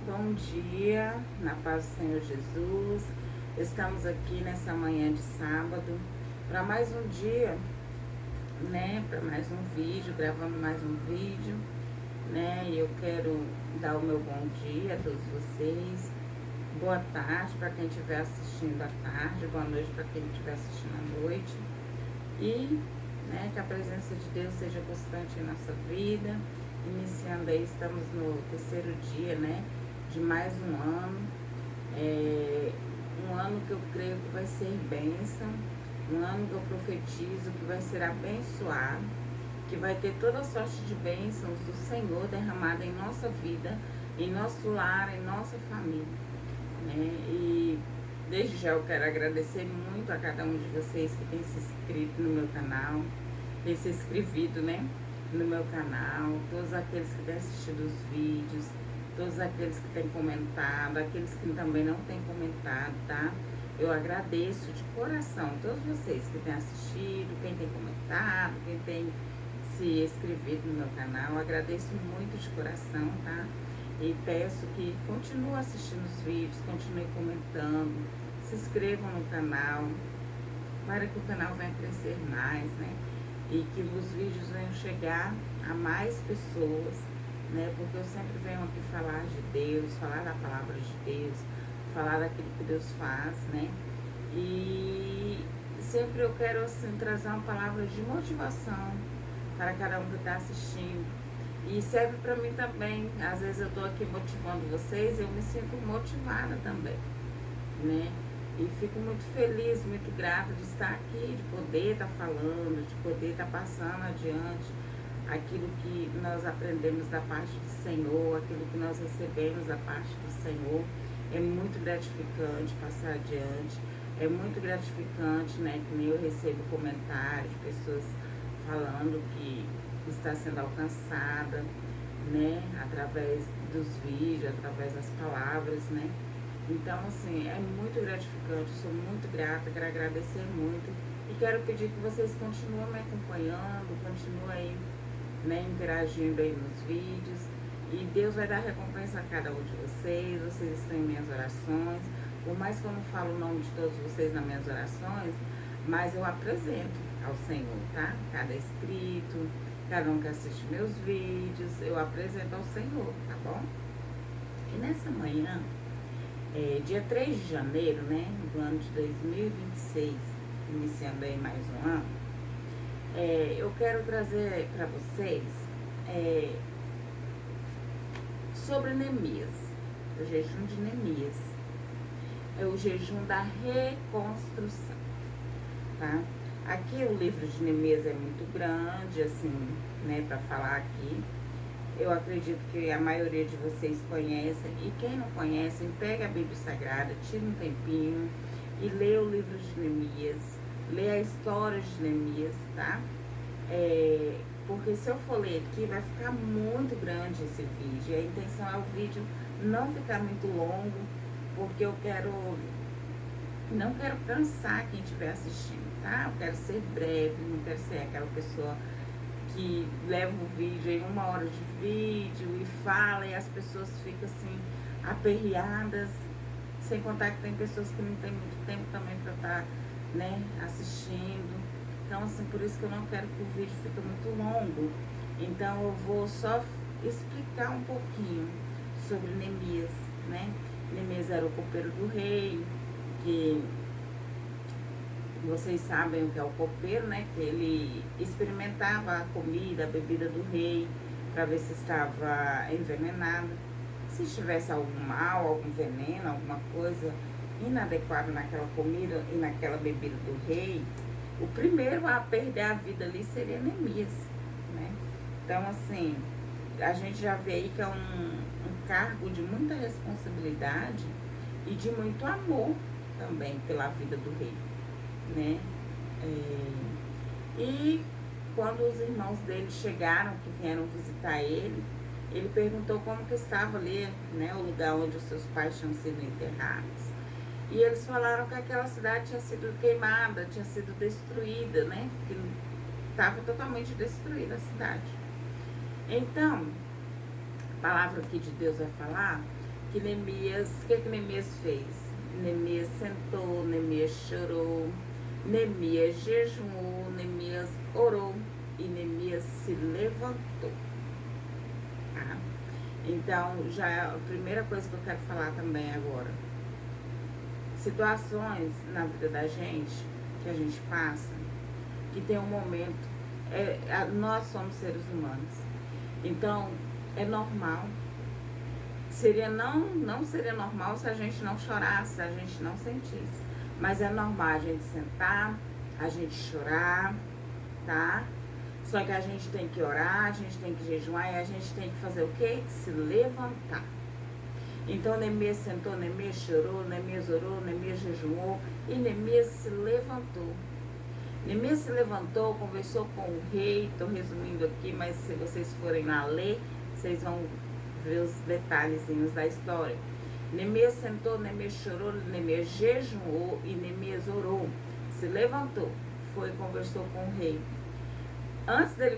Bom dia, na paz do Senhor Jesus. Estamos aqui nessa manhã de sábado para mais um dia, né? Para mais um vídeo, gravando mais um vídeo, né? E eu quero dar o meu bom dia a todos vocês. Boa tarde para quem estiver assistindo à tarde, boa noite para quem estiver assistindo à noite. E, né, que a presença de Deus seja constante em nossa vida. Iniciando aí, estamos no terceiro dia, né, de mais um ano. Um ano que eu creio que vai ser bênção, um ano que eu profetizo que vai ser abençoado, que vai ter toda sorte de bênçãos do Senhor derramada em nossa vida, em nosso lar, em nossa família, né? E desde já eu quero agradecer muito a cada um de vocês que tem se inscrito no meu canal, tem se inscrevido, né, no meu canal, todos aqueles que têm assistido os vídeos, todos aqueles que têm comentado, aqueles que também não têm comentado, tá? Eu agradeço de coração todos vocês que têm assistido, quem tem comentado, quem tem se inscrevido no meu canal. Eu agradeço muito de coração, tá? E peço que continue assistindo os vídeos, continue comentando, se inscrevam no canal, para que o canal venha crescer mais, né? E que os vídeos venham chegar a mais pessoas, né? Porque eu sempre venho aqui falar de Deus, falar da palavra de Deus, falar daquilo que Deus faz, né? E sempre eu quero, assim, trazer uma palavra de motivação para cada um que está assistindo. E serve para mim também. Às vezes eu estou aqui motivando vocês, eu me sinto motivada também, né? E fico muito feliz, muito grata de estar aqui, de poder estar falando, de poder estar passando adiante aquilo que nós aprendemos da parte do Senhor, aquilo que nós recebemos da parte do Senhor. É muito gratificante passar adiante, é muito gratificante, né? Que nem eu recebo comentários de pessoas falando que está sendo alcançada, né? Através dos vídeos, através das palavras, né? Então, assim, é muito gratificante, sou muito grata, quero agradecer muito e quero pedir que vocês continuem me acompanhando, continuem aí, né, interagindo aí nos vídeos, e Deus vai dar recompensa a cada um de vocês. Vocês estão em minhas orações, por mais que eu não falo o nome de todos vocês nas minhas orações, mas eu apresento ao Senhor, tá? Cada inscrito, cada um que assiste meus vídeos, eu apresento ao Senhor, tá bom? E nessa manhã, dia 3 de janeiro, né, do ano de 2026, iniciando aí mais um ano, eu quero trazer para vocês sobre Neemias, o jejum de Neemias. É o jejum da reconstrução, tá? Aqui o livro de Neemias é muito grande, assim, né, para falar aqui. Eu acredito que a maioria de vocês conhecem, e quem não conhece, pega a Bíblia Sagrada, tira um tempinho e lê o livro de Neemias, lê a história de Neemias, tá? Porque se eu for ler aqui, vai ficar muito grande esse vídeo. A intenção é o vídeo não ficar muito longo, porque eu não quero cansar quem estiver assistindo, tá? Eu quero ser breve, não quero ser aquela pessoa que leva o vídeo em 1 hora de vídeo e fala e as pessoas ficam assim aperreadas, sem contar que tem pessoas que não tem muito tempo também para estar, né, assistindo. Então, assim, por isso que eu não quero que o vídeo fique muito longo. Então eu vou só explicar um pouquinho sobre Neemias, né? Neemias era o copeiro do rei, que vocês sabem o que é o copeiro, né? Que ele experimentava a comida, a bebida do rei, para ver se estava envenenada. Se tivesse algum mal, algum veneno, alguma coisa inadequada naquela comida e naquela bebida do rei, o primeiro a perder a vida ali seria Neemias, né? Então, assim, a gente já vê aí que é um cargo de muita responsabilidade e de muito amor também pela vida do rei, né? E quando os irmãos dele chegaram, que vieram visitar ele perguntou como que estava ali, né, o lugar onde os seus pais tinham sido enterrados. E eles falaram que aquela cidade tinha sido queimada, tinha sido destruída, né? Que estava totalmente destruída a cidade. Então, a palavra aqui de Deus vai falar que Neemias, o que Neemias fez? Neemias sentou, Neemias chorou, Neemias jejuou, Neemias orou e Neemias se levantou. Tá? Então, já é a primeira coisa que eu quero falar também agora. Situações na vida da gente, que a gente passa, que tem um momento, nós somos seres humanos. Então, é normal. Não seria normal se a gente não chorasse, se a gente não sentisse. Mas é normal a gente sentar, a gente chorar, tá? Só que a gente tem que orar, a gente tem que jejuar e a gente tem que fazer o quê? Se levantar. Então Neemias sentou, Neemias chorou, Neemias orou, Neemias jejuou e Neemias se levantou. Neemias se levantou, conversou com o rei, estou resumindo aqui, mas se vocês forem lá ler, vocês vão ver os detalhezinhos da história. Neemias sentou, Neemias chorou, Neemias jejuou e Neemias orou. Se levantou, foi e conversou com o rei. Antes dele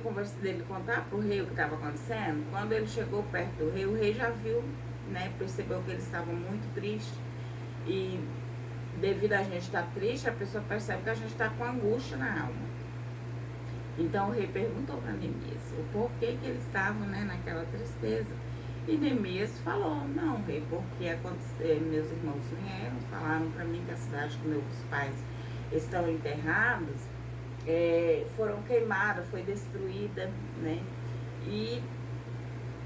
contar para o rei o que estava acontecendo, quando ele chegou perto do rei, o rei já viu, né, percebeu que eles estavam muito tristes. E devido a gente estar triste, a pessoa percebe que a gente está com angústia na alma. Então o rei perguntou para Neemias o porquê que eles estavam, né, naquela tristeza. E Neemias falou, não, rei, porque meus irmãos vieram, falaram para mim que a cidade que meus pais estão enterrados foram queimadas, foi destruída, né? E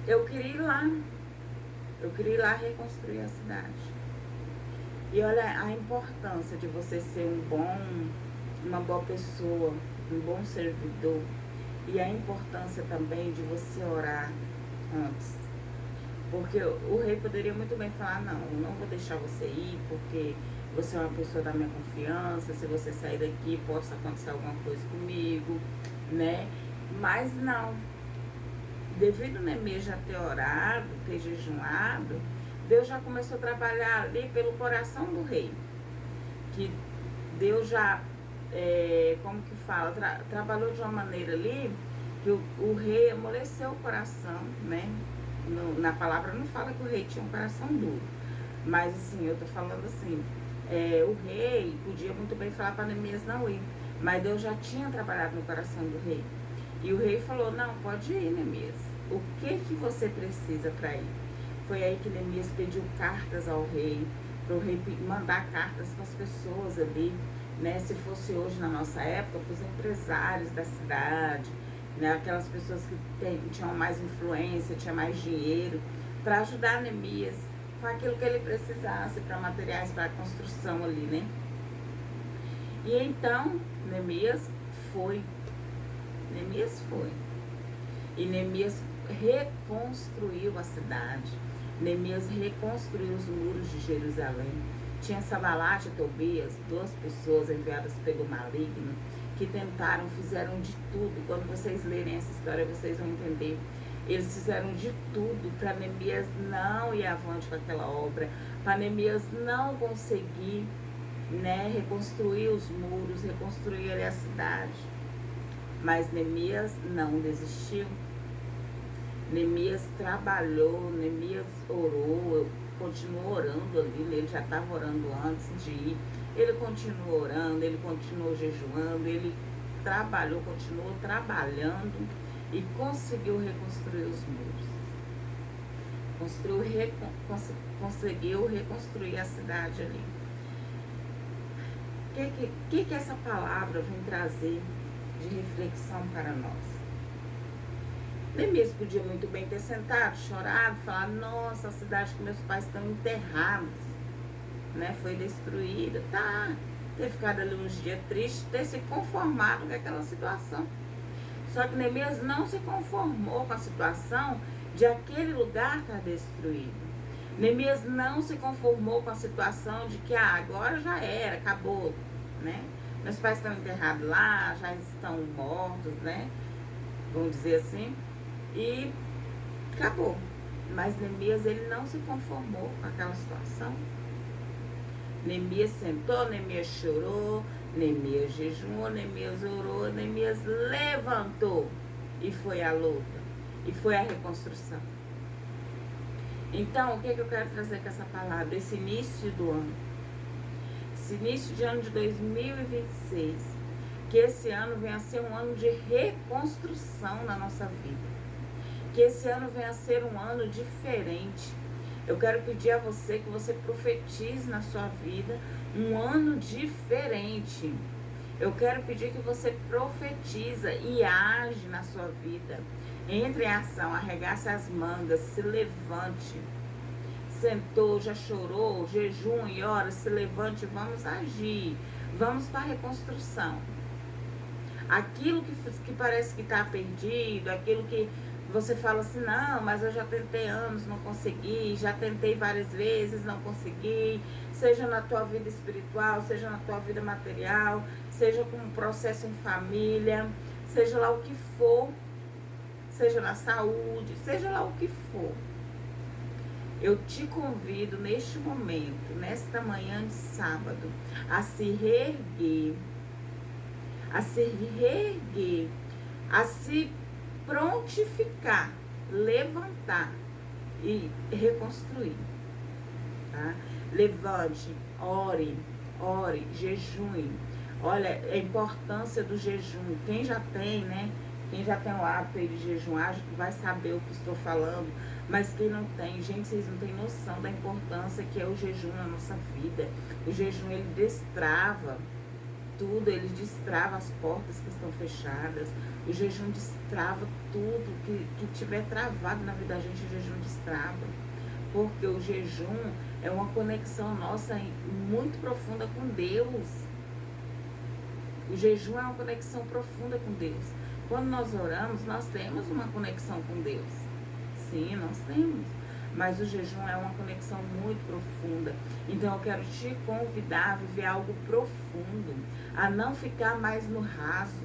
eu queria ir lá reconstruir a cidade. E olha a importância de você ser uma boa pessoa, um bom servidor. E a importância também de você orar antes. Porque o rei poderia muito bem falar, não vou deixar você ir, porque você é uma pessoa da minha confiança, se você sair daqui possa acontecer alguma coisa comigo, né? Mas não. Devido a Neemias já ter orado, ter jejuado, Deus já começou a trabalhar ali pelo coração do rei. Que Deus já, trabalhou de uma maneira ali, que o rei amoleceu o coração, né? Na palavra não fala que o rei tinha um coração duro. Mas assim, eu tô falando assim, o rei podia muito bem falar para Neemias não ir. Mas Deus já tinha trabalhado no coração do rei. E o rei falou, não, pode ir, Neemias. O que você precisa para ir? Foi aí que Neemias pediu cartas ao rei, para o rei mandar cartas para as pessoas ali, né? Se fosse hoje na nossa época, para os empresários da cidade, né? Aquelas pessoas que tinham mais influência, tinham mais dinheiro, para ajudar Neemias com aquilo que ele precisasse, para materiais para a construção ali, né? E então, Neemias foi. E Neemias reconstruiu a cidade. Neemias reconstruiu os muros de Jerusalém. Tinha Sanbalate e Tobias, 2 pessoas enviadas pelo maligno, que fizeram de tudo. Quando vocês lerem essa história, vocês vão entender. Eles fizeram de tudo para Neemias não ir avante com aquela obra, para Neemias não conseguir, né, reconstruir os muros, reconstruir ali a cidade. Mas Neemias não desistiu. Neemias trabalhou, Neemias orou, continuou orando ali, ele já estava orando antes de ir. Ele continuou orando, ele continuou jejuando, ele trabalhou, continuou trabalhando e conseguiu reconstruir os muros. Conseguiu reconstruir a cidade ali. O que essa palavra vem trazer de reflexão para nós? Neemias podia muito bem ter sentado, chorado, falar, nossa, a cidade que meus pais estão enterrados, né, foi destruída, tá, ter ficado ali uns dias triste, ter se conformado com aquela situação. Só que Neemias não se conformou com a situação de aquele lugar estar destruído. Neemias não se conformou com a situação de que agora já era, acabou, né? Meus pais estão enterrados lá, já estão mortos, né? Vamos dizer assim. E acabou. Mas Neemias, ele não se conformou com aquela situação. Neemias sentou, Neemias chorou, Neemias jejuou, Neemias orou, Neemias levantou. E foi a luta. E foi a reconstrução. Então, o que eu quero trazer com essa palavra? Esse início do ano. Esse início de ano de 2026. Que esse ano venha a ser um ano de reconstrução na nossa vida. Que esse ano venha a ser um ano diferente. Eu quero pedir a você que você profetize na sua vida um ano diferente. Eu quero pedir que você profetiza e age na sua vida. Entre em ação, arregace as mangas, se levante. Sentou, já chorou, jejum e ora, se levante, vamos agir. Vamos para a reconstrução. Aquilo que parece que está perdido, aquilo que você fala assim, não, mas eu já tentei anos, não consegui, já tentei várias vezes, não consegui, seja na tua vida espiritual, seja na tua vida material, seja com um processo em família, seja lá o que for, seja na saúde, seja lá o que for. Eu te convido neste momento, nesta manhã de sábado, a se reerguer, a se prontificar, levantar e reconstruir, tá? Levante, ore, jejue. Olha a importância do jejum. Quem já tem, né? Quem já tem o hábito de jejuar vai saber o que estou falando. Mas quem não tem, gente, vocês não têm noção da importância que é o jejum na nossa vida. O jejum, ele destrava tudo, ele destrava as portas que estão fechadas. O jejum destrava tudo que tiver travado na vida da gente, o jejum destrava. Porque o jejum é uma conexão nossa muito profunda com Deus. O jejum é uma conexão profunda com Deus. Quando nós oramos, nós temos uma conexão com Deus. Sim, nós temos. Mas o jejum é uma conexão muito profunda. Então eu quero te convidar a viver algo profundo, a não ficar mais no raso,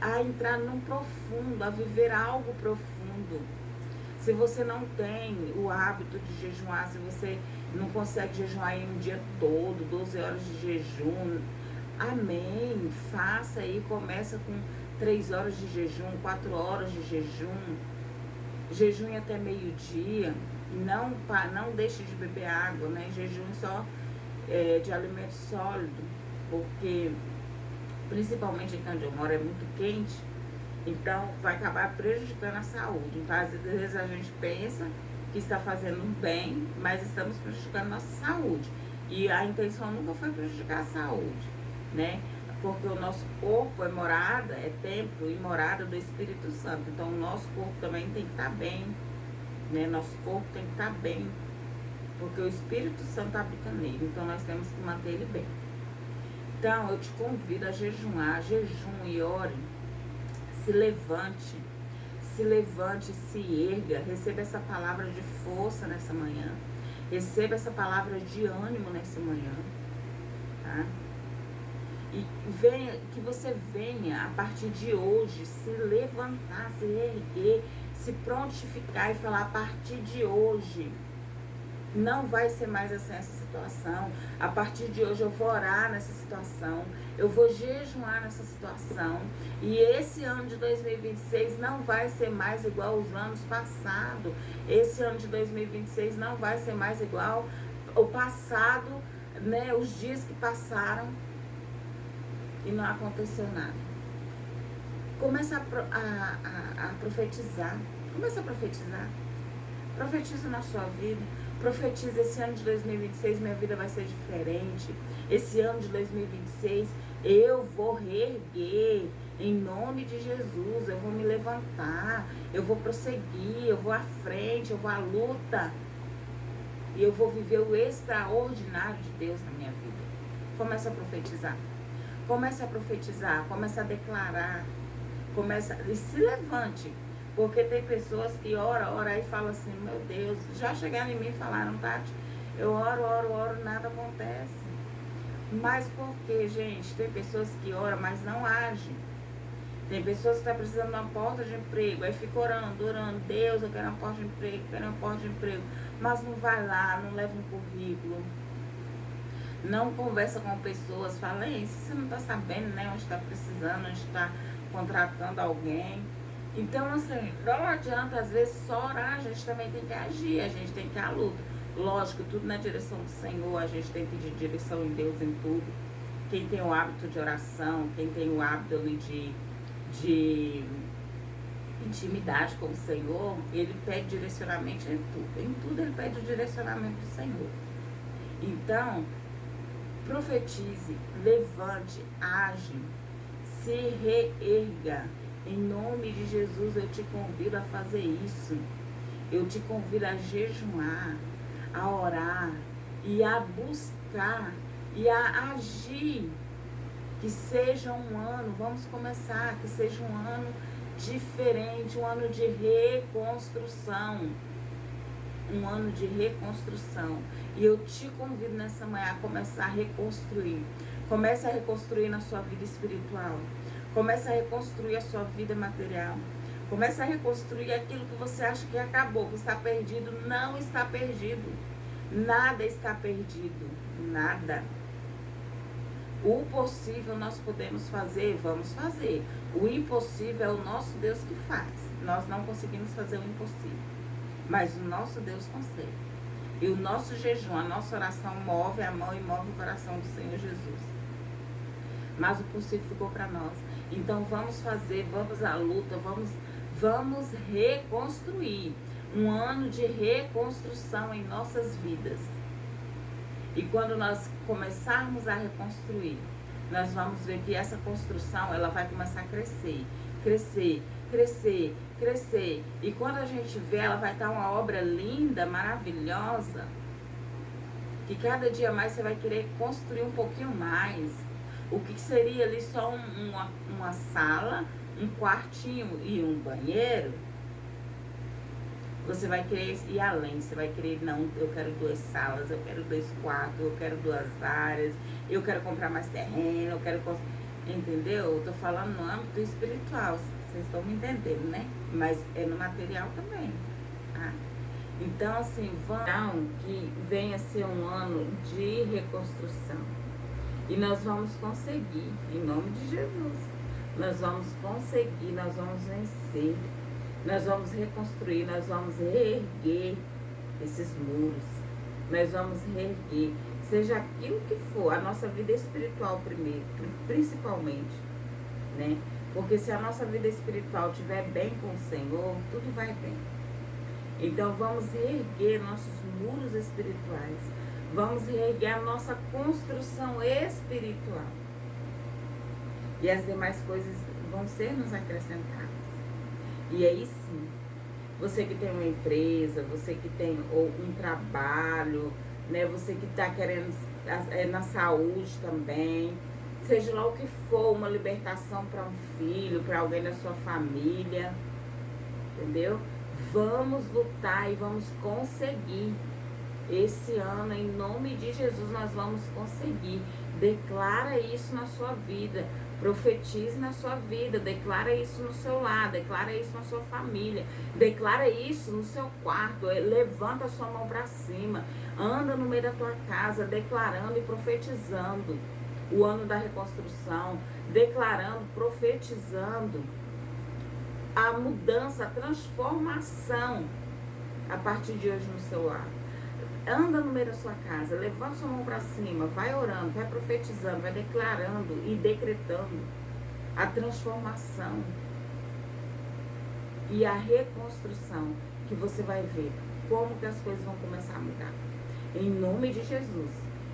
a entrar num profundo, a viver algo profundo. Se você não tem o hábito de jejuar, se você não consegue jejuar em um dia todo, 12 horas de jejum, amém, faça aí, começa com 3 horas de jejum, 4 horas de jejum, jejum até meio-dia, não deixe de beber água, né? Jejum só de alimento sólido, porque principalmente aqui onde eu moro é muito quente, então vai acabar prejudicando a saúde. Então às vezes a gente pensa que está fazendo bem, mas estamos prejudicando a nossa saúde. E a intenção nunca foi prejudicar a saúde, né? Porque o nosso corpo é morada, é templo e morada do Espírito Santo. Então o nosso corpo também tem que estar bem, né? Nosso corpo tem que estar bem, porque o Espírito Santo habita nele. Então nós temos que manter ele bem. Então eu te convido a jejuar, jejum e ore. Se levante, se erga. Receba essa palavra de força nessa manhã. Receba essa palavra de ânimo nessa manhã, tá? E que você venha, a partir de hoje, se levantar, se erguer, se prontificar e falar, a partir de hoje, não vai ser mais assim essa situação. A partir de hoje eu vou orar nessa situação, eu vou jejuar nessa situação. E esse ano de 2026 não vai ser mais igual aos anos passados. Esse ano de 2026 não vai ser mais igual ao passado, né? Os dias que passaram e não aconteceu nada. Começa a profetizar. Começa a profetizar. Profetiza na sua vida. Profetiza, esse ano de 2026 minha vida vai ser diferente. Esse ano de 2026 eu vou reerguer em nome de Jesus. Eu vou me levantar. Eu vou prosseguir. Eu vou à frente. Eu vou à luta. E eu vou viver o extraordinário de Deus na minha vida. Começa a profetizar. Comece a profetizar, comece a declarar, e se levante, porque tem pessoas que oram e falam assim, meu Deus, já chegaram em mim e falaram, Tati, eu oro, nada acontece. Mas por quê, gente? Tem pessoas que oram, mas não agem. Tem pessoas que estão precisando de uma porta de emprego, aí fica orando, Deus, eu quero uma porta de emprego, mas não vai lá, não leva um currículo. Não conversa com pessoas, fala, se você não está sabendo, né, onde está precisando, onde está contratando alguém. Então, assim, não adianta, às vezes, só orar, a gente também tem que agir, a gente tem que ir à luta. Lógico, tudo na direção do Senhor, a gente tem que pedir direção em Deus em tudo. Quem tem o hábito de oração, quem tem o hábito ali de intimidade com o Senhor, ele pede direcionamento em tudo. Em tudo ele pede o direcionamento do Senhor. Então, profetize, levante, age, se reerga. Em nome de Jesus, eu te convido a fazer isso. Eu te convido a jejuar, a orar e a buscar e a agir. Que seja um ano, vamos começar, que seja um ano diferente, um ano de reconstrução. Um ano de reconstrução. E eu te convido nessa manhã a começar a reconstruir. Comece a reconstruir na sua vida espiritual. Comece a reconstruir a sua vida material. Comece a reconstruir aquilo que você acha que acabou, que está perdido. Não está perdido. Nada está perdido. Nada. O possível nós podemos fazer, vamos fazer. O impossível é o nosso Deus que faz. Nós não conseguimos fazer o impossível. Mas o nosso Deus consegue. E o nosso jejum, a nossa oração move a mão e move o coração do Senhor Jesus. Mas o possível ficou para nós. Então vamos fazer, vamos à luta, vamos reconstruir. Um ano de reconstrução em nossas vidas. E quando nós começarmos a reconstruir, nós vamos ver que essa construção, ela vai começar a crescer, crescer, crescer, crescer. E quando a gente vê, ela vai estar uma obra linda, maravilhosa, que cada dia mais você vai querer construir um pouquinho mais. O que seria ali só uma sala, um quartinho e um banheiro, você vai querer ir além, você vai querer, não, eu quero 2 salas, eu quero 2 quartos, eu quero 2 áreas, eu quero comprar mais terreno, eu quero... Entendeu? Eu tô falando no âmbito espiritual, vocês estão me entendendo, né? Mas é no material também, tá? Então, assim, vamos que venha ser um ano de reconstrução. E nós vamos conseguir, em nome de Jesus. Nós vamos conseguir, nós vamos vencer. Nós vamos reconstruir, nós vamos reerguer esses muros. Nós vamos reerguer, seja aquilo que for, a nossa vida espiritual primeiro, principalmente, né? Porque se a nossa vida espiritual estiver bem com o Senhor, tudo vai bem. Então vamos reerguer nossos muros espirituais. Vamos reerguer a nossa construção espiritual. E as demais coisas vão ser nos acrescentadas. E aí sim, você que tem uma empresa, você que tem um trabalho, né? Você que está querendo na saúde também, seja lá o que for, uma libertação para um filho, para alguém da sua família, entendeu? Vamos lutar e vamos conseguir. Esse ano, em nome de Jesus, nós vamos conseguir. Declara isso na sua vida. Profetize na sua vida, declara isso no seu lar, declara isso na sua família, declara isso no seu quarto, levanta a sua mão para cima, anda no meio da tua casa, declarando e profetizando o ano da reconstrução, declarando, profetizando a mudança, a transformação a partir de hoje no seu lar. Anda no meio da sua casa, levanta sua mão para cima, vai orando, vai profetizando, vai declarando e decretando a transformação e a reconstrução, que você vai ver como que as coisas vão começar a mudar. Em nome de Jesus,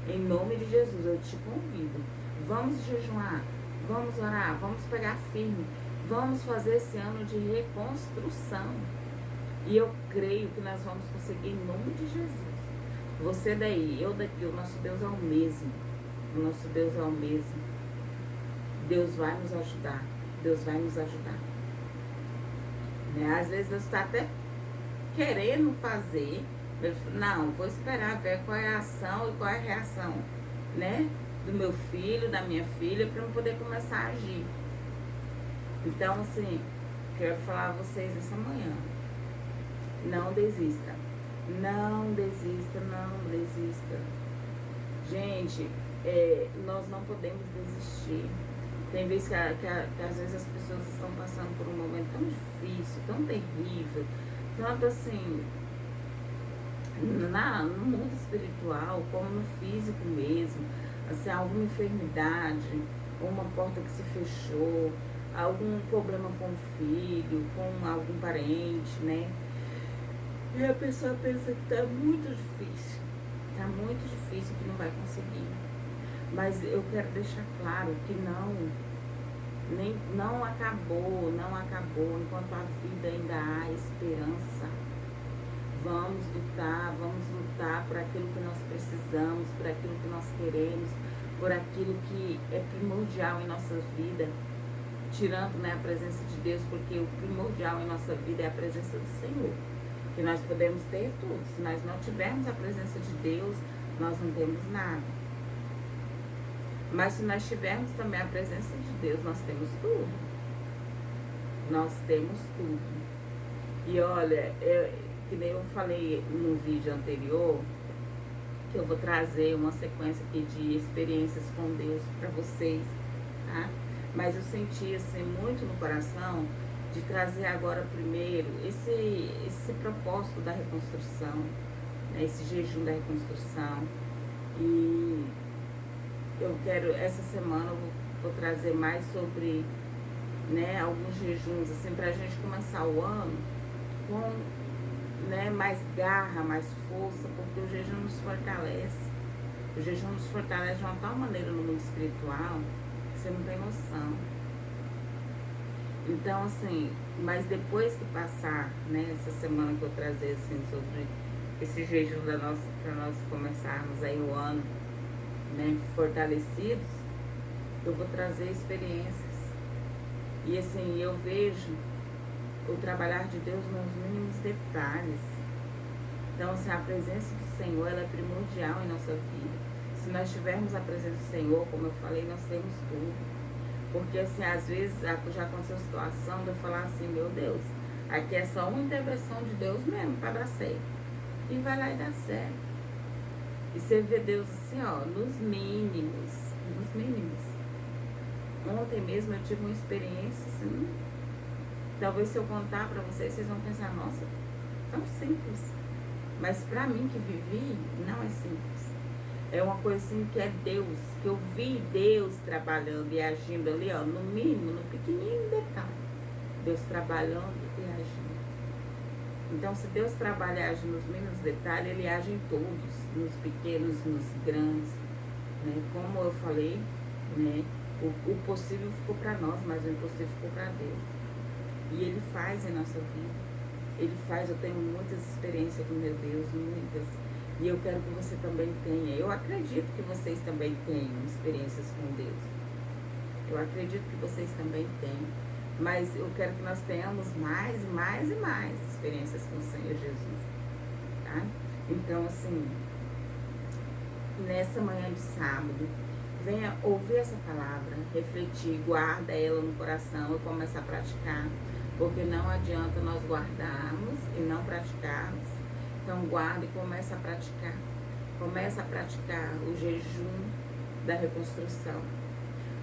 eu te convido. Vamos jejuar, vamos orar, vamos pegar firme, vamos fazer esse ano de reconstrução. E eu creio que nós vamos conseguir em nome de Jesus. Você daí, eu daqui, o nosso Deus é o mesmo. O nosso Deus é o mesmo. Deus vai nos ajudar. Deus vai nos ajudar. Né? Às vezes Deus está até querendo fazer. Não, vou esperar ver qual é a ação e qual é a reação, né? Do meu filho, da minha filha, para eu poder começar a agir. Então, assim, quero falar a vocês essa manhã. Não desista. Não desista, não desista. Gente, nós não podemos desistir. Tem vezes que às vezes as pessoas estão passando por um momento tão difícil, tão terrível, tanto assim, no mundo espiritual, como no físico mesmo, assim, alguma enfermidade, uma porta que se fechou, algum problema com o filho, com algum parente, né? E a pessoa pensa que tá muito difícil, que não vai conseguir. Mas eu quero deixar claro que não acabou, enquanto a vida ainda há esperança. Vamos lutar por aquilo que nós precisamos, por aquilo que nós queremos, por aquilo que é primordial em nossa vida, tirando, né, a presença de Deus, porque o primordial em nossa vida é a presença do Senhor, que nós podemos ter tudo. Se nós não tivermos a presença de Deus, nós não temos nada. Mas se nós tivermos também a presença de Deus, nós temos tudo. Nós temos tudo. E olha, que nem eu falei no vídeo anterior, que eu vou trazer uma sequência aqui de experiências com Deus para vocês, tá? Mas eu senti assim muito no coração de trazer agora primeiro esse propósito da reconstrução, né? Esse jejum da reconstrução. E eu quero, essa semana eu vou trazer mais sobre, né, alguns jejuns, assim, pra gente começar o ano com, né, mais garra, mais força, porque o jejum nos fortalece. O jejum nos fortalece de uma tal maneira no mundo espiritual que você não tem noção. Então, assim, mas depois que passar, né, essa semana que eu trazer, assim, sobre esse jejum para nós começarmos aí o ano, né, fortalecidos, eu vou trazer experiências. E assim, eu vejo o trabalhar de Deus nos mínimos detalhes. Então, assim, a presença do Senhor, ela é primordial em nossa vida. Se nós tivermos a presença do Senhor, como eu falei, nós temos tudo. Porque, assim, às vezes já aconteceu a situação de eu falar assim, meu Deus, aqui é só uma intervenção de Deus mesmo para dar certo. E vai lá e dá certo. E você vê Deus assim, ó, nos mínimos. Ontem mesmo eu tive uma experiência assim, talvez se eu contar pra vocês, vocês vão pensar, nossa, tão simples. Mas pra mim que vivi, não é simples. É uma coisa assim que é Deus, que eu vi Deus trabalhando e agindo ali, ó, no mínimo, no pequenininho detalhe. Deus trabalhando e agindo. Então, se Deus trabalha e age nos mínimos detalhes, Ele age em todos, nos pequenos, nos grandes, né? Como eu falei, né? O possível ficou para nós, mas o impossível ficou para Deus. E Ele faz em nossa vida. Ele faz, eu tenho muitas experiências com meu Deus, muitas. E eu quero que você também tenha. Eu acredito que vocês também tenham experiências com Deus. Eu acredito que vocês também tenham. Mas eu quero que nós tenhamos mais experiências com o Senhor Jesus, tá? Então, assim, nessa manhã de sábado, venha ouvir essa palavra, refletir, guarda ela no coração e comece a praticar, porque não adianta nós guardarmos e não praticarmos. Então, guarda e comece a praticar. Comece a praticar o jejum da reconstrução.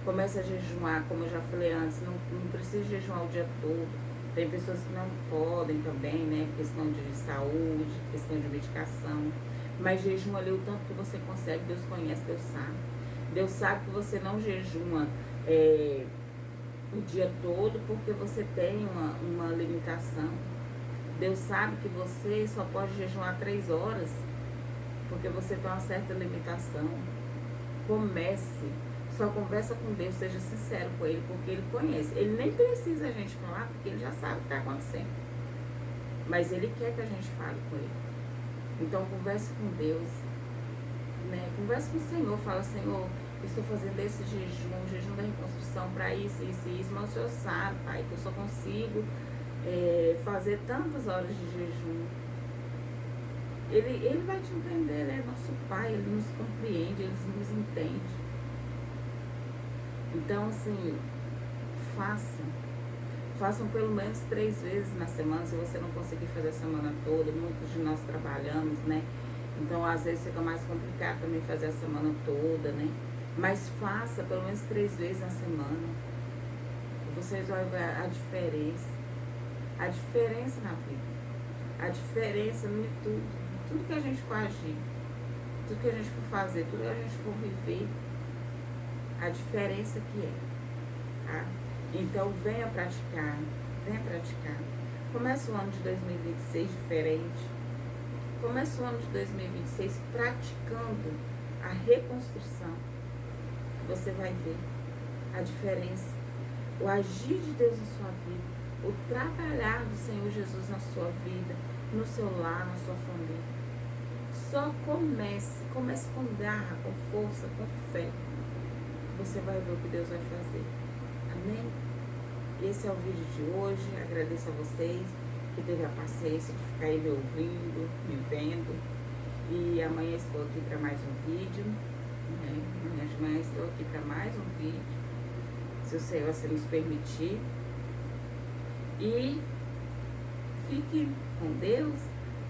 Comece a jejuar, como eu já falei antes, não precisa jejuar o dia todo. Tem pessoas que não podem também, né? Questão de saúde, questão de medicação. Mas jejuma ali o tanto que você consegue, Deus conhece, Deus sabe. Deus sabe que você não jejuma o dia todo porque você tem uma limitação. Deus sabe que você só pode jejuar 3 horas porque você tem uma certa limitação. Comece. Só conversa com Deus, seja sincero com Ele, porque Ele conhece. Ele nem precisa a gente falar, porque Ele já sabe o que está acontecendo. Mas Ele quer que a gente fale com Ele. Então, converse com Deus, né? Converse com o Senhor, fala, Senhor, eu estou fazendo esse jejum, o jejum da reconstrução para isso, mas o Senhor sabe, Pai, que eu só consigo fazer tantas horas de jejum. Ele vai te entender, Ele é nosso Pai, Ele nos compreende, Ele nos entende. Então, assim, façam pelo menos 3 vezes na semana, se você não conseguir fazer a semana toda. Muitos de nós trabalhamos, né? Então, às vezes fica mais complicado também fazer a semana toda, né? Mas faça pelo menos 3 vezes na semana. Vocês vão ver a diferença. A diferença na vida. A diferença em tudo. Tudo que a gente for agir. Tudo que a gente for fazer. Tudo que a gente for viver. A diferença que é. Tá? Então venha praticar. Venha praticar. Começa o ano de 2026 diferente. Começa o ano de 2026 praticando a reconstrução. Você vai ver a diferença. O agir de Deus na sua vida. O trabalhar do Senhor Jesus na sua vida. No seu lar, na sua família. Só comece com garra, com força, com fé. Você vai ver o que Deus vai fazer. Amém? Esse é o vídeo de hoje. Agradeço a vocês que teve a paciência de ficar aí me ouvindo, me vendo. E amanhã estou aqui para mais um vídeo. Amanhã de manhã estou aqui para mais um vídeo. Se o Senhor assim nos permitir. E fique com Deus,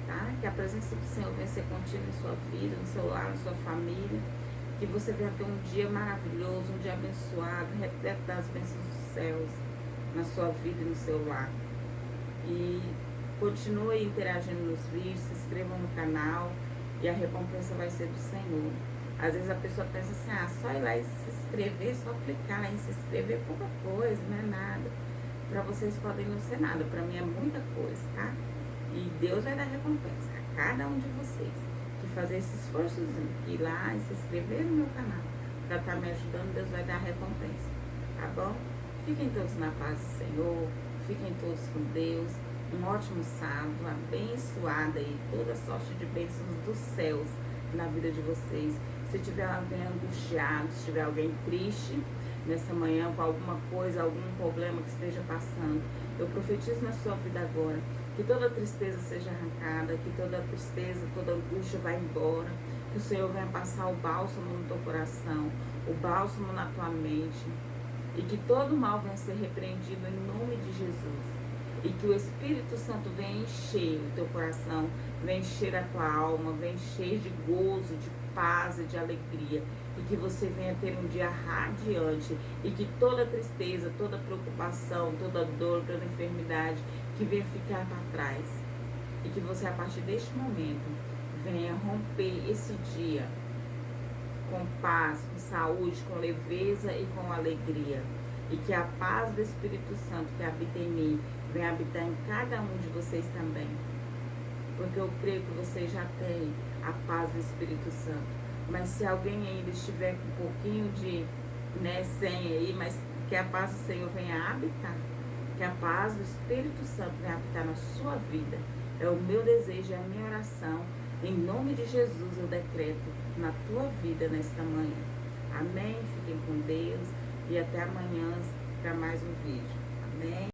tá? Que a presença do Senhor venha ser contínua em sua vida, no seu lar, na sua família. Que você venha ter um dia maravilhoso, um dia abençoado, repleto das bênçãos dos céus na sua vida e no seu lar. E continue interagindo nos vídeos, se inscrevam no canal e a recompensa vai ser do Senhor. Às vezes a pessoa pensa assim, só ir lá e se inscrever, só clicar lá em se inscrever é pouca coisa, não é nada. Para vocês podem não ser nada, para mim é muita coisa, tá? E Deus vai dar recompensa a cada um de vocês que fazer esse esforçozinho, ir lá e se inscrever no meu canal, para estar me ajudando. Deus vai dar recompensa, tá bom? Fiquem todos na paz do Senhor, fiquem todos com Deus, um ótimo sábado, abençoada aí, toda sorte de bênçãos dos céus na vida de vocês. Se tiver alguém angustiado, se tiver alguém triste nessa manhã com alguma coisa, algum problema que esteja passando, eu profetizo na sua vida agora, que toda tristeza seja arrancada, que toda tristeza, toda angústia vá embora, que o Senhor venha passar o bálsamo no teu coração, o bálsamo na tua mente, e que todo mal venha ser repreendido em nome de Jesus. E que o Espírito Santo venha encher o teu coração, venha encher a tua alma, venha encher de gozo, de paz e de alegria. E que você venha ter um dia radiante. E que toda tristeza, toda preocupação, toda dor, toda enfermidade, que venha ficar para trás. E que você, a partir deste momento, venha romper esse dia com paz, com saúde, com leveza e com alegria. E que a paz do Espírito Santo que habita em mim venha habitar em cada um de vocês também. Porque eu creio que vocês já têm a paz do Espírito Santo. Mas se alguém ainda estiver com um pouquinho de sem aí, mas que a paz do Senhor venha habitar. Que a paz do Espírito Santo venha habitar na sua vida. É o meu desejo, é a minha oração. Em nome de Jesus eu decreto na tua vida nesta manhã. Amém? Fiquem com Deus. E até amanhã para mais um vídeo. Amém?